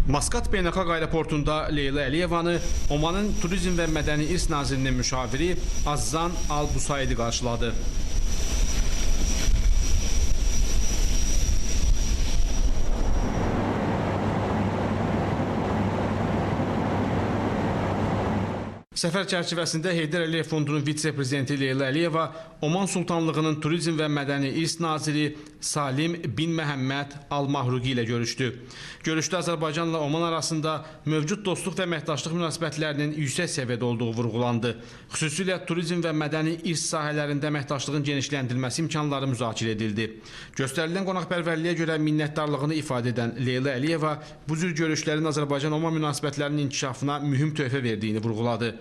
Maskat Beynəlxalq Aeroportunda Leyla Əliyevanı Omanın Turizm və Mədəni İrs Nazirinin müşaviri Azzan Al-Busaidi qarşıladı. Səfər çərçivəsində Heydər Əliyev Fondunun vitse-prezidenti Leyla Əliyeva Oman Sultanlığının Turizm və Mədəni İrs Naziri Salim bin Məhəmməd Al-Mahruqi ilə görüşdü. Görüşdə Azərbaycanla Oman arasında mövcud dostluq və əməkdaşlıq münasibətlərinin yüksək səviyyədə olduğu vurğulandı. Xüsusilə turizm və mədəni irs sahələrində əməkdaşlığın genişləndirilməsi imkanları müzakirə edildi. Göstərilən qonaqpərvərliyə görə minnətdarlığını ifadə edən Leyla Əliyeva bu cür görüşlərin Azərbaycan-Oman münasibətlərinin inkişafına mühüm töhfə verdiyini vurğuladı.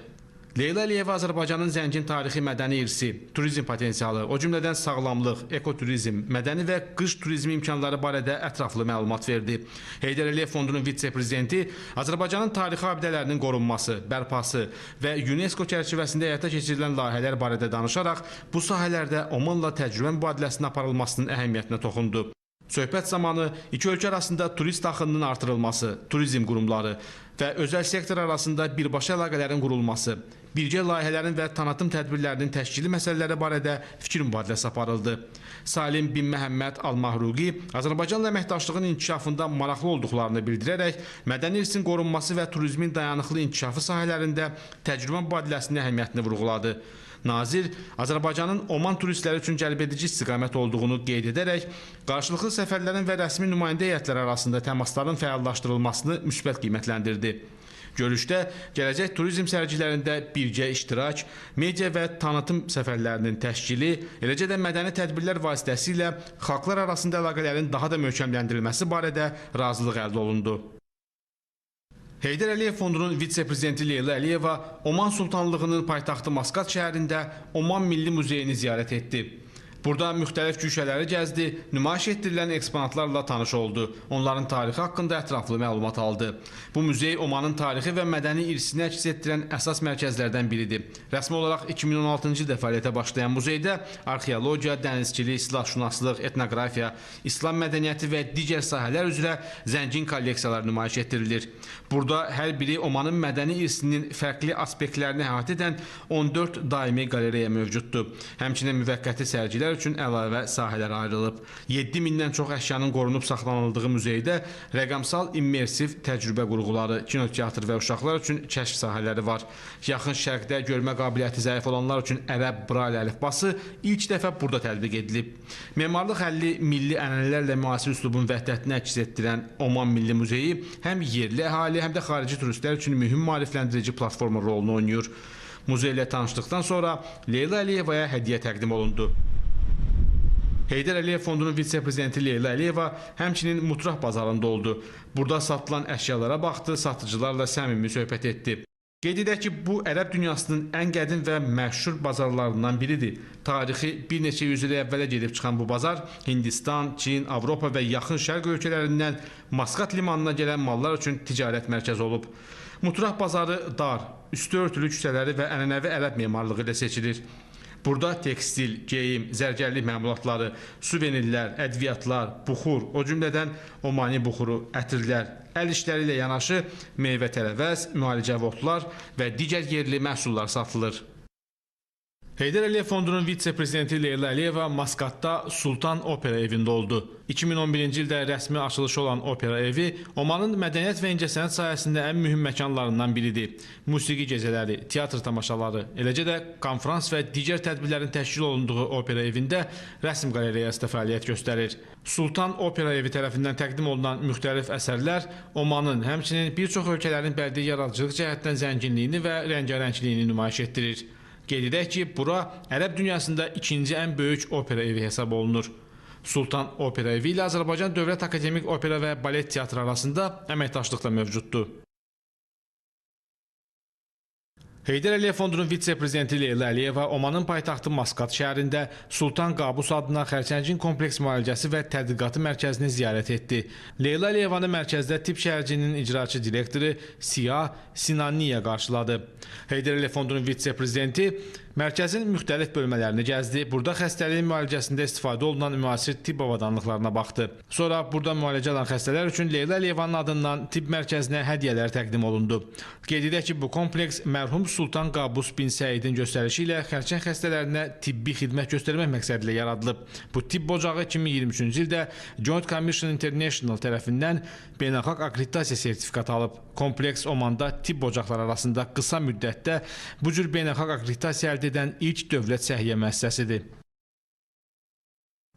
Leyla Əliyeva Azərbaycanın zəngin tarixi mədəni irsi, turizm potensialı, o cümlədən sağlamlıq, ekoturizm, mədəni və qış turizmi imkanları barədə ətraflı məlumat verdi. Heydər Əliyev Fondunun vitse-prezidenti Azərbaycanın tarixi abidələrinin qorunması, bərpası və UNESCO çərçivəsində həyata keçirilən layihələr barədə danışaraq bu sahələrdə Omanla təcrübə mübadiləsinin aparılmasının əhəmiyyətinə toxundu. Söhbət zamanı iki ölkə arasında turist axınının artırılması, turizm qurumları və özəl sektor arasında birbaşa əlaqələrin qurulması, birgə layihələrin və tanıtım tədbirlərinin təşkili məsələləri barədə fikir mübadiləsi aparıldı. Salim bin Məhəmməd Al-Mahruqi Azərbaycanla əməkdaşlığın inkişafında maraqlı olduqlarını bildirərək mədəni irsin qorunması və turizmin dayanıqlı inkişafı sahələrində təcrübə mübadiləsinin əhəmiyyətini vurğuladı. Nazir Azərbaycanın Oman turistləri üçün cəlbedici istiqamət olduğunu qeyd edərək, qarşılıqlı səfərlərin və rəsmi nümayəndə heyətləri arasında təmasların fəallaşdırılmasını müsbət qiymətləndirdi. Görüşdə gələcək turizm sərgilərində birgə iştirak, media və tanıtım səfərlərinin təşkili, eləcə də mədəni tədbirlər vasitəsilə xalqlar arasında əlaqələrin daha da möhkəmləndirilməsi barədə razılıq əldə olundu. Heydər Əliyev Fondunun vitse-prezidenti Leyla Əliyeva Oman Sultanlığının paytaxtı Maskat şəhərində Oman Milli Muzeyini ziyarət etdi. Burada müxtəlif güşələri gəzdi, nümayiş etdirilən eksponatlarla tanış oldu. Onların tarixi haqqında ətraflı məlumat aldı. Bu muzey Omanın tarixi və mədəni irsini əks etdirən əsas mərkəzlərdən biridir. Rəsmi olaraq 2016-cı ildə fəaliyyətə başlayan muzeydə arxeologiya, dənizçilik, silahşünaslıq, etnografiya, İslam mədəniyyəti və digər sahələr üzrə zəngin kolleksiyalar nümayiş etdirilir. Burada hər biri Omanın mədəni irsinin fərqli aspektlərini əhatə edən 14 daimi qalereya mövcuddur. Həmçinin müvəqqəti sərgilər üçün əlavə sahələr ayrılıb. 7000-dən çox əşyanın qorunub saxlanıldığı muzeydə rəqəmsal immersiv təcrübə qurğuları, kinoteatr və uşaqlar üçün kəşf sahələri var. Yaxın şərqdə görmə qabiliyyəti zəif olanlar üçün ərəb brail əlifbası ilk dəfə burada tətbiq edilib. Memarlıq həlli milli ənənələrlə müasir üslubun vəhdətini əks etdirən Oman Milli Muzeyi həm yerli əhali, həm də xarici turistlər üçün mühüm maarifləndirici platforma rolunu oynayır. Muzey ilə tanışdıqdan sonra Leyla Əliyevaya hədiyyə təqdim olundu. Heydər Əliyev Fondunun vitse-prezidenti Leyla Əliyeva həmçinin Mutrah bazarında oldu. Burada satılan əşyalara baxdı, satıcılarla səmimi söhbət etdi. Qeyd edək ki, bu ərəb dünyasının ən qədim və məşhur bazarlarından biridir. Tarixi bir neçə yüz il əvvələ gedib çıxan bu bazar Hindistan, Çin, Avropa və yaxın şərq ölkələrindən Maskat limanına gələn mallar üçün ticarət mərkəzi olub. Mutrah bazarı dar, üstü örtülü küçələri və ənənəvi ərəb memarlığı ilə seçilir. Burada tekstil, geyim, zərgərlik məmulatları, suvenirlər, ədviyyatlar, buxur, o cümlədən Omani buxuru, ətirlər, əl işləri ilə yanaşı meyvə-tərəvəz, müalicəvi otlar və digər yerli məhsullar satılır. Heydər Əliyev Fondunun vitse-prezidenti Leyla Əliyeva Maskatda Sultan Opera evində oldu. 2011-ci ildə rəsmi açılışı olan opera evi Omanın mədəniyyət və incəsənət sayəsində ən mühüm məkanlarından biridir. Musiqi gecələri, teatr tamaşaları, eləcə də konfrans və digər tədbirlərin təşkil olunduğu opera evində rəsm qalereyasında fəaliyyət göstərir. Sultan Opera evi tərəfindən təqdim olunan müxtəlif əsərlər Omanın, həmçinin bir çox ölkələrin bədii yaradıcılıq cəhətdən zənginliyini və rəngarəngliyini nümayiş etdirir. Qeyd edək ki, bura ərəb dünyasında ikinci ən böyük opera evi hesab olunur. Sultan Opera evi ilə Azərbaycan Dövlət Akademik Opera və Balet Teatrı arasında əməkdaşlıq da mövcuddur. Heydər Əliyev Fondunun vitse-prezidenti Leyla Əliyeva Omanın paytaxtı Maskat şəhərində Sultan Qabus adına xərçəngin kompleks müalicəsi və tədqiqatı mərkəzini ziyarət etdi. Leyla Əliyevanı mərkəzdə tibb şəhərciyinin icraçı direktoru Siyah Sinaniya qarşıladı. Heydər Əliyev Fondunun vitse-prezidenti Mərkəzin müxtəlif bölmələrini gəzdi, burada xəstəliyin müalicəsində istifadə olunan müasir tibb avadanlıqlarına baxdı. Sonra burada müalicə alan xəstələr üçün Leyla Əliyevanın adından tibb mərkəzinə hədiyyələr təqdim olundu. Qeyd edək ki, bu kompleks mərhum Sultan Qabus bin Səidin göstərişi ilə xərçəng xəstələrinə tibbi xidmət göstərmək məqsədilə yaradılıb. Bu tibb ocağı 2023-cü ildə Joint Commission International tərəfindən beynəlxalq akkreditasiya sertifikatı alıb. Kompleks Omanda tibb ocaqları arasında qısa müddətdə bu cür beynəlxalq akkreditasiya əldə edən ilk dövlət səhiyyə müəssisəsidir.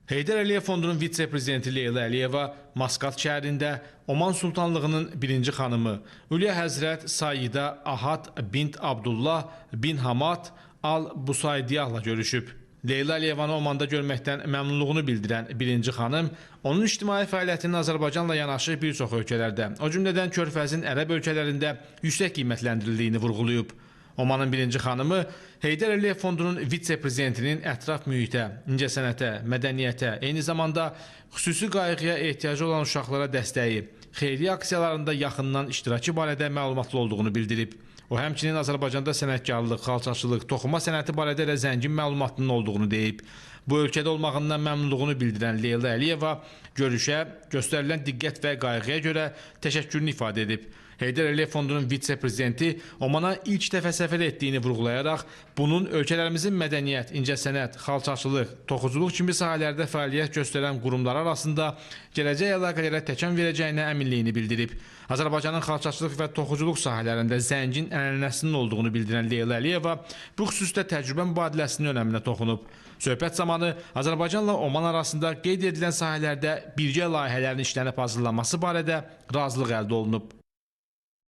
Heydər Əliyev Fondunun vitse-prezidenti Leyla Əliyeva Masqat şəhərində Oman Sultanlığının birinci xanımı Üliya Həzrət Sayidə Ahad bint Abdullah bin Hamad Al-Busaydiyahla görüşüb. Leyla Əliyevanı Omanda görməkdən məmnunluğunu bildirən birinci xanım, onun ictimai fəaliyyətinin Azərbaycanla yanaşı bir çox ölkələrdə, o cümlədən Körfəzin ərəb ölkələrində yüksək qiymətləndirildiyini vurğulayıb. Omanın birinci xanımı Heydər Əliyev Fondunun vitse-prezidentinin ətraf mühitə, incəsənətə, mədəniyyətə, eyni zamanda xüsusi qayğıya ehtiyacı olan uşaqlara dəstəyi, xeyri aksiyalarında yaxından iştirakı barədə məlumatlı olduğunu bildirib. O, həmçinin Azərbaycanda sənətkarlıq, xalçaçılıq, toxuma sənəti barədə də zəngin məlumatının olduğunu deyib. Bu ölkədə olmağından məmnunluğunu bildirən Leyla Əliyeva görüşə göstərilən diqqət və qayğıya görə təşəkkürünü ifadə edib. Heydər Əliyev Fondunun vitse-prezidenti Omana ilk dəfə səfər etdiyini vurğulayaraq, bunun ölkələrimizin mədəniyyət, incəsənət, xalçaçılıq, toxuculuq kimi sahələrdə fəaliyyət göstərən qurumlar arasında gələcək əlaqələrə təkan verəcəyinə əminliyini bildirib. Azərbaycanın xalçaçılıq və toxuculuq sahələrində zəngin ənənəsinin olduğunu bildirən Leyla Əliyeva bu xüsusda təcrübə mübadiləsinin önəminə toxunub. Söhbət zamanı Azərbaycanla Oman arasında qeyd edilən sahələrdə birgə layihələrin işlənib hazırlanması barədə razılıq əldə olunub.